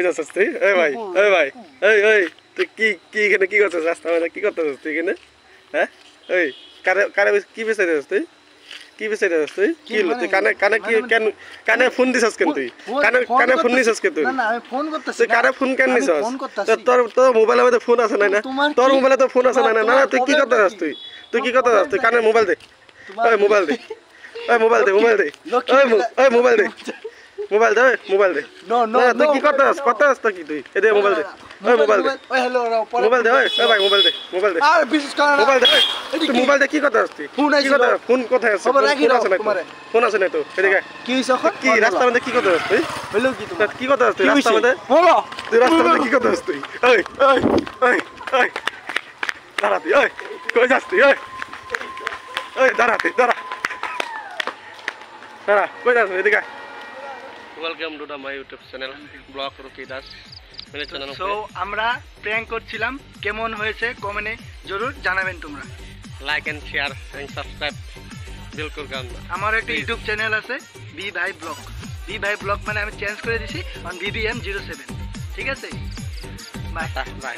যাচ্ছিস তুই? এই ভাই, এই ভাই, এই তুই কি এখানে কি করছিস? রাস্তা মানে কি করতেছিস তুই এখানে? হ্যাঁ, এই কারে কি বেচাই যাচ্ছিস তুই? কি বেচাই যাচ্ছিস তুই? কি হলো তুই কানে কি কেন কানে ফোন দিছস কেন তুই? কানে ফোন নিছস কেন তুই? না না আমি ফোন করতেছি। তুই কারে ফোন কেন নিছস? ফোন করতেছি। তোর মোবাইলের মধ্যে ফোন আছে না? তোর মোবাইলে তো ফোন আছে না? না তুই কি করতে যাচ্ছিস তুই? তুই কি করতে যাচ্ছিস? তুই কানে মোবাইল দে। ওই মোবাইল দে। ওই মোবাইল দে, মোবাইল দে। ওই মোবাইল দে। মোবাইল দে, মোবাইল দে। নো তুই কি করতে যাচ্ছিস কি তুই? এ দে মোবাইল দে। ওই মোবাইল দে। ওই হ্যালো মোবাইল দে, ওই ভাই মোবাইল দে, মোবাইল দে। আর বিশেষ করে মোবাইল দে। তুই মোবাইল দে কি করতে যাচ্ছিস তুই? ফোন আইছিল। ফোন কোথায় আছে? ফোন আছে না তোমার? ফোন আছে না তো? এদিকে কি হইছে এখন? কি রাস্তার মধ্যে কি করতে যাচ্ছিস তুই? হলো কি তোমার? কি করতে যাচ্ছিস তুই রাস্তার মধ্যে? বলো তুই রাস্তার মধ্যে কি করতে যাচ্ছিস তুই? এই দাঁড়া তুই, ওই কই যাস তুই? ওই দাঁড়া তুই, দাঁড়া কই যাস? এদিকে welcome to the my YouTube channel vlog Rocky Das. So আমরা প্র্যাঙ্ক করছিলাম, কেমন হয়েছে কমেন্টে জরুর জানাবেন তোমরা। Like and share and subscribe বিলকুল করবেন। আমার একটা ইউটিউব চ্যানেল আছে বি ভাই ব্লগ মানে আমি চেঞ্জ করে দিছি অন VBM07। ঠিক আছে, বাই বাই।